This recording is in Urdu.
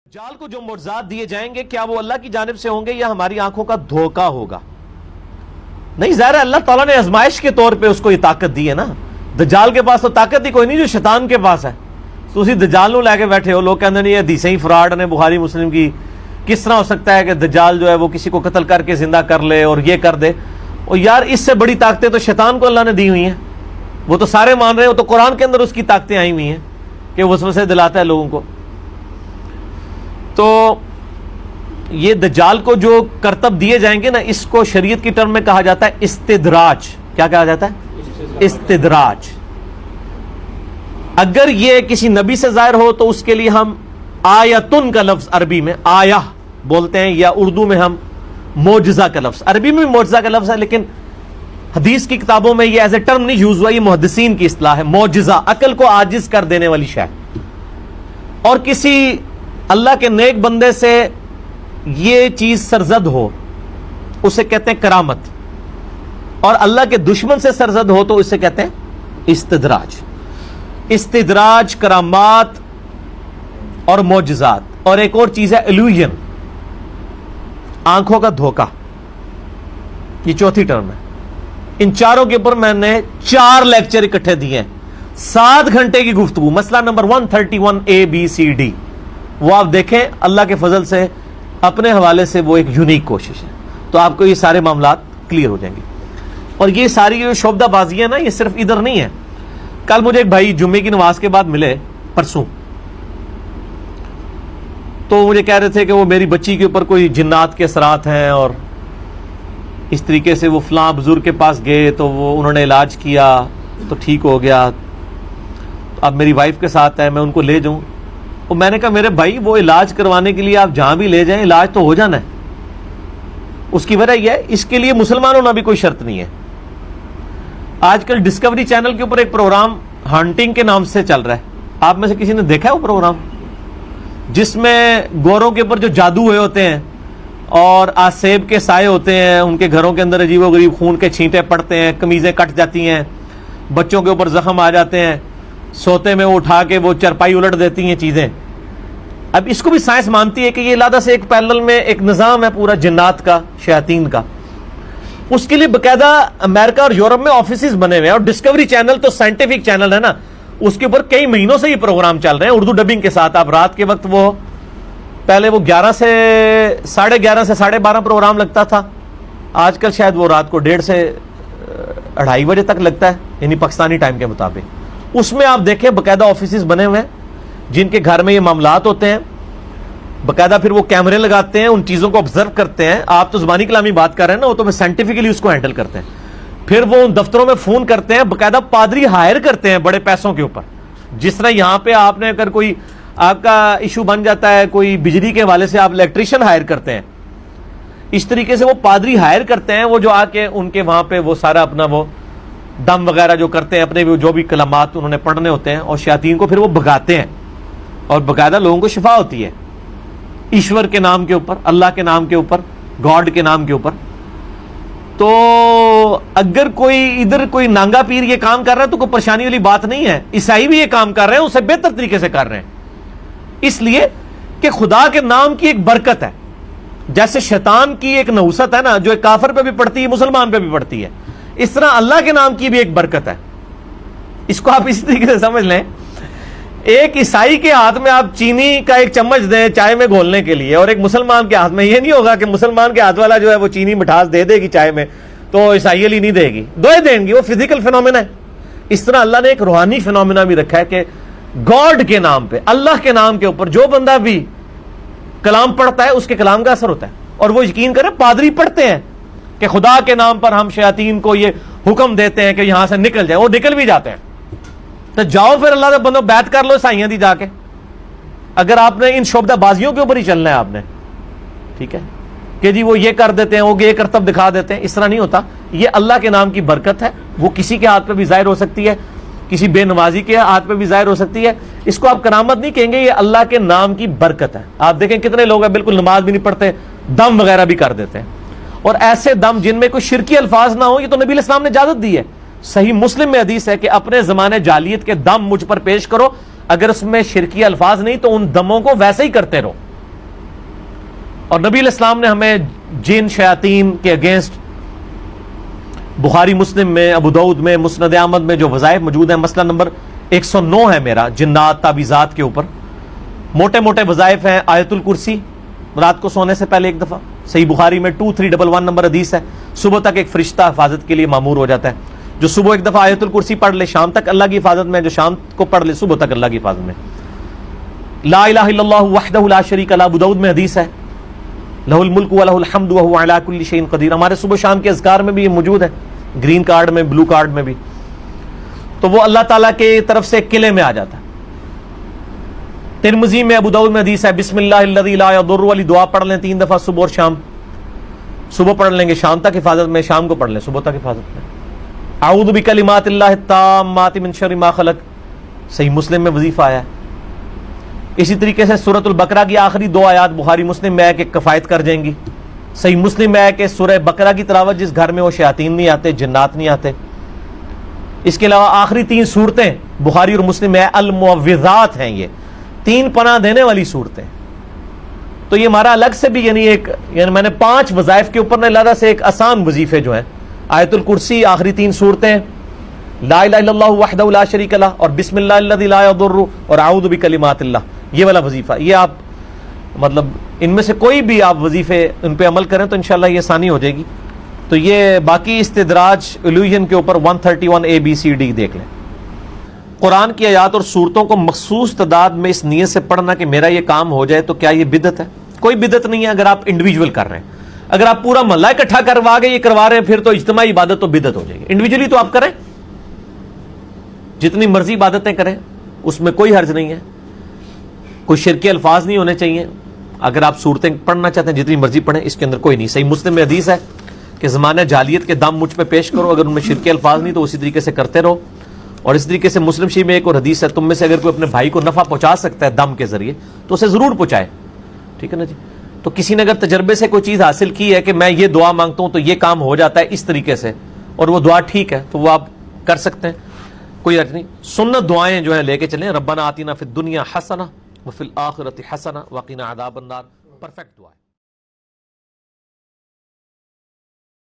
دجال کو جو معجزات دیے جائیں گے کیا وہ اللہ کی جانب سے ہوں گے یا ہماری آنکھوں کا دھوکہ ہوگا؟ نہیں، ظاہر ہے اللہ تعالیٰ نے آزمائش کے طور پہ اس کو یہ طاقت دی ہے نا. دجال کے پاس تو طاقت ہی کوئی نہیں جو شیطان کے پاس ہے. تو اسی دجال نو لے کے بیٹھے ہو. لوگ کہتے ہیں یہ حدیثیں ہی فراڈ نے بخاری مسلم کی. کس طرح ہو سکتا ہے کہ دجال جو ہے وہ کسی کو قتل کر کے زندہ کر لے اور یہ کر دے؟ اور یار اس سے بڑی طاقتیں تو شیطان کو اللہ نے دی ہوئی ہیں. وہ تو سارے مان رہے ہیں، وہ تو قرآن کے اندر اس کی طاقتیں آئی ہوئی ہیں کہ وسوسے دلاتا ہے لوگوں کو. تو یہ دجال کو جو کرتب دیے جائیں گے نا، اس کو شریعت کی ٹرم میں کہا جاتا ہے استدراج. کیا کہا جاتا ہے؟ استدراج. اگر یہ کسی نبی سے ظاہر ہو تو اس کے لیے ہم آیتن کا لفظ عربی میں آیہ بولتے ہیں، یا اردو میں ہم معجزہ کا لفظ. عربی میں بھی معجزہ کا لفظ ہے لیکن حدیث کی کتابوں میں یہ ایز اے ٹرم نہیں یوز ہوا. یہ محدثین کی اصطلاح ہے. معجزہ عقل کو عاجز کر دینے والی شے. اور کسی اللہ کے نیک بندے سے یہ چیز سرزد ہو اسے کہتے ہیں کرامت، اور اللہ کے دشمن سے سرزد ہو تو اسے کہتے ہیں استدراج. استدراج، کرامات اور معجزات. اور ایک اور چیز ہے ایلوژن، آنکھوں کا دھوکہ. یہ چوتھی ٹرم ہے. ان چاروں کے اوپر میں نے 4 لیکچر اکٹھے دیے ہیں، 7 گھنٹے کی گفتگو. مسئلہ نمبر 131 ABCD وہ آپ دیکھیں. اللہ کے فضل سے اپنے حوالے سے وہ ایک یونیک کوشش ہے، تو آپ کو یہ سارے معاملات کلیئر ہو جائیں گے. اور یہ ساری جو شعبدہ بازیاں نا، یہ صرف ادھر نہیں ہے. کل مجھے ایک بھائی جمعے کی نماز کے بعد ملے، پرسوں، تو مجھے کہہ رہے تھے کہ وہ میری بچی کے اوپر کوئی جنات کے اثرات ہیں، اور اس طریقے سے وہ فلاں بزرگ کے پاس گئے تو وہ انہوں نے علاج کیا تو ٹھیک ہو گیا. اب میری وائف کے ساتھ ہے، میں ان کو لے جاؤں. اور میں نے کہا میرے بھائی وہ علاج کروانے کے لیے آپ جہاں بھی لے جائیں علاج تو ہو جانا ہے. اس کی وجہ یہ ہے، اس کے لیے مسلمان ہونا بھی کوئی شرط نہیں ہے. آج کل ڈسکوری چینل کے اوپر ایک پروگرام ہانٹنگ کے نام سے چل رہا ہے. آپ میں سے کسی نے دیکھا ہے وہ پروگرام؟ جس میں گوروں کے اوپر جو جادو ہوئے ہوتے ہیں اور آسیب کے سائے ہوتے ہیں، ان کے گھروں کے اندر عجیب و غریب خون کے چھینٹے پڑتے ہیں، قمیضیں کٹ جاتی ہیں، بچوں کے اوپر زخم آ جاتے ہیں، سوتے میں وہ اٹھا کے وہ چرپائی الٹ دیتی ہیں چیزیں. اب اس کو بھی سائنس مانتی ہے کہ یہ علیحدہ سے ایک پیرلل میں ایک نظام ہے پورا جنات کا، شیاطین کا. اس کے لیے باقاعدہ امریکہ اور یورپ میں آفیسز بنے ہوئے ہیں. اور ڈسکوری چینل تو سائنٹیفک چینل ہے نا، اس کے اوپر کئی مہینوں سے یہ پروگرام چل رہے ہیں اردو ڈبنگ کے ساتھ. آپ رات کے وقت وہ پہلے وہ 11 سے 11:30 سے 12:30 پروگرام لگتا تھا. آج کل شاید وہ رات کو 1:30 سے 2:30 بجے تک لگتا ہے، یعنی پاکستانی ٹائم کے مطابق. اس میں آپ دیکھیں باقاعدہ آفیسز بنے ہوئے ہیں جن کے گھر میں یہ معاملات ہوتے ہیں. باقاعدہ پھر وہ کیمرے لگاتے ہیں، ان چیزوں کو آبزرو کرتے ہیں. آپ تو زبانی کلامی بات کر رہے ہیں نا، وہ تو سائنٹیفکلی اس کو ہینڈل کرتے ہیں. پھر وہ ان دفتروں میں فون کرتے ہیں، باقاعدہ پادری ہائر کرتے ہیں بڑے پیسوں کے اوپر. جس طرح یہاں پہ آپ نے اگر کوئی آپ کا ایشو بن جاتا ہے کوئی بجلی کے حوالے سے، آپ الیکٹریشین ہائر کرتے ہیں، اس طریقے سے وہ پادری ہائر کرتے ہیں، وہ جو آ کے ان کے وہاں پہ وہ سارا اپنا وہ دم وغیرہ جو کرتے ہیں، اپنے جو بھی کلمات انہوں نے پڑھنے ہوتے ہیں، اور شیاطین کو پھر وہ بھگاتے ہیں. اور باقاعدہ لوگوں کو شفا ہوتی ہے ایشور کے نام کے اوپر، اللہ کے نام کے اوپر، گاڈ کے نام کے اوپر. تو اگر کوئی ادھر کوئی نانگا پیر یہ کام کر رہا ہے تو کوئی پریشانی والی بات نہیں ہے. عیسائی بھی یہ کام کر رہے ہیں، اسے بہتر طریقے سے کر رہے ہیں، اس لیے کہ خدا کے نام کی ایک برکت ہے. جیسے شیطان کی ایک نحوست ہے نا، جو ایک کافر پہ بھی پڑتی ہے مسلمان پہ بھی پڑتی ہے، اس طرح اللہ کے نام کی بھی ایک برکت ہے. اس کو آپ اسی طریقے سے سمجھ لیں. ایک عیسائی کے ہاتھ میں آپ چینی کا ایک چمچ دیں چائے میں گھولنے کے لیے، اور ایک مسلمان کے ہاتھ میں، یہ نہیں ہوگا کہ مسلمان کے ہاتھ والا جو ہے وہ چینی مٹھاس دے دے گی چائے میں تو عیسائی علی نہیں دے گی، دوئے دیں گی. وہ فزیکل فینومینا ہے. اس طرح اللہ نے ایک روحانی فینومینا بھی رکھا ہے کہ گاڈ کے نام پہ، اللہ کے نام کے اوپر جو بندہ بھی کلام پڑھتا ہے اس کے کلام کا اثر ہوتا ہے. اور وہ یقین کریں پادری پڑھتے ہیں کہ خدا کے نام پر ہم شیاطین کو یہ حکم دیتے ہیں کہ یہاں سے نکل جائے، وہ نکل بھی جاتے ہیں. تو جاؤ پھر اللہ کے بندوں بیعت کر لو عیسائیاں دی جا کے، اگر آپ نے ان شعبدہ بازیوں کے اوپر ہی چلنا ہے آپ نے. ٹھیک ہے کہ جی وہ یہ کر دیتے ہیں، وہ یہ کرتب دکھا دیتے ہیں، اس طرح نہیں ہوتا. یہ اللہ کے نام کی برکت ہے، وہ کسی کے ہاتھ پہ بھی ظاہر ہو سکتی ہے، کسی بے نمازی کے ہاتھ پہ بھی ظاہر ہو سکتی ہے. اس کو آپ کرامت نہیں کہیں گے، یہ اللہ کے نام کی برکت ہے. آپ دیکھیں کتنے لوگ ہیں بالکل نماز بھی نہیں پڑھتے، دم وغیرہ بھی کر دیتے ہیں. اور ایسے دم جن میں کوئی شرکی الفاظ نہ ہو، یہ تو نبی علیہ السلام نے اجازت دی ہے. صحیح مسلم میں حدیث ہے کہ اپنے زمانے جاہلیت کے دم مجھ پر پیش کرو، اگر اس میں شرکی الفاظ نہیں تو ان دموں کو ویسے ہی کرتے رہو. اور نبی علیہ السلام نے ہمیں جن شیاطین کے اگینسٹ بخاری مسلم میں، ابو داؤد میں، مسند احمد میں جو وظائف موجود ہیں، مسئلہ نمبر 109 ہے میرا جنات تعویذات کے اوپر، موٹے موٹے وظائف ہیں۔ آیت الکرسی رات کو سونے سے پہلے ایک دفعہ، صحیح بخاری میں 2311 نمبر حدیث ہے، صبح تک ایک فرشتہ حفاظت کے لیے مامور ہو جاتا ہے۔ جو صبح ایک دفعہ آیت الکرسی پڑھ لے شام تک اللہ کی حفاظت میں، جو شام کو پڑھ لے صبح تک اللہ کی حفاظت میں۔ لا الہ الا اللہ وحدہ لا شریک لہ، ابو داؤد میں حدیث ہے، لہ الملک ولہ الحمد وہو علی کل شیء قدیر۔ ہمارے صبح شام کے اذکار میں بھی یہ موجود ہے، گرین کارڈ میں، بلو کارڈ میں بھی۔ تو وہ اللہ تعالیٰ کی طرف سے قلعے میں آ جاتا ہے۔ ترمذی میں، ابو داؤد میں حدیث ہے، بسم اللہ الذی لا یضر والی دعا پڑھ لیں 3 دفعہ صبح اور شام۔ صبح پڑھ لیں گے شام تک حفاظت میں، شام کو پڑھ لیں صبح تک حفاظت میں۔ اعوذ بکلمات اللہ التامات من شر ما خلق، صحیح مسلم میں وظیفہ آیا ہے۔ اسی طریقے سے سورۃ البقرہ کی آخری 2 آیات بخاری مسلم میں ہے کہ کفایت کر جائیں گی۔ صحیح مسلم میں ہے کہ سورہ بقرہ کی تلاوت جس گھر میں وہ شیاطین نہیں آتے، جنات نہیں آتے۔ اس کے علاوہ آخری 3 صورتیں بخاری اور مسلم میں المعوذات ہیں، یہ 3 پناہ دینے والی صورتیں۔ تو یہ ہمارا الگ سے بھی یعنی میں نے 5 وظائف کے اوپر نے علیحدہ سے ایک آسان وظیفے جو ہیں، آیت الکرسی، آخری 3 صورتیں، لا الہ الا اللہ وحدہ لا شریک لہ، اور بسم اللہ الذی لا یضر، اور اعوذ بکلمات اللہ، یہ والا وظیفہ۔ یہ آپ مطلب ان میں سے کوئی بھی آپ وظیفے ان پہ عمل کریں تو انشاءاللہ یہ آسانی ہو جائے گی۔ تو یہ باقی استدراج الوہین کے اوپر 131 ABCD دیکھ لیں۔ قرآن کی آیات اور صورتوں کو مخصوص تعداد میں اس نیت سے پڑھنا کہ میرا یہ کام ہو جائے، تو کیا یہ بدعت ہے؟ کوئی بدعت نہیں ہے اگر آپ انڈیویجول کر رہے ہیں۔ اگر آپ پورا محلہ اکٹھا کروا کے یہ کروا رہے ہیں پھر تو اجتماعی عبادت تو بدعت ہو جائے گی۔ انڈیویجولی تو آپ کریں، جتنی مرضی عبادتیں کریں، اس میں کوئی حرج نہیں ہے، کوئی شرکی الفاظ نہیں ہونے چاہیے۔ اگر آپ صورتیں پڑھنا چاہتے ہیں جتنی مرضی پڑھیں، اس کے اندر کوئی نہیں۔ صحیح مسلم میں حدیث ہے کہ زمانہ جاہلیت کے دم مجھ پہ پیش کرو، اگر ان میں شرکی الفاظ نہیں تو اسی طریقے سے کرتے رہو۔ اور اس طریقے سے مسلم شریف میں ایک اور حدیث ہے، تم میں سے اگر کوئی اپنے بھائی کو نفع پہنچا سکتا ہے دم کے ذریعے تو اسے ضرور پہنچائے، ٹھیک ہے نا جی۔ تو کسی نے اگر تجربے سے کوئی چیز حاصل کی ہے کہ میں یہ دعا مانگتا ہوں تو یہ کام ہو جاتا ہے اس طریقے سے، اور وہ دعا ٹھیک ہے، تو وہ آپ کر سکتے ہیں، کوئی حرج نہیں۔ سنت دعائیں جو ہیں لے کے چلیں، ربنا آتنا فی الدنیا حسنہ وفی الآخرۃ حسنہ وقنا عذاب النار، پرفیکٹ دعا ہے۔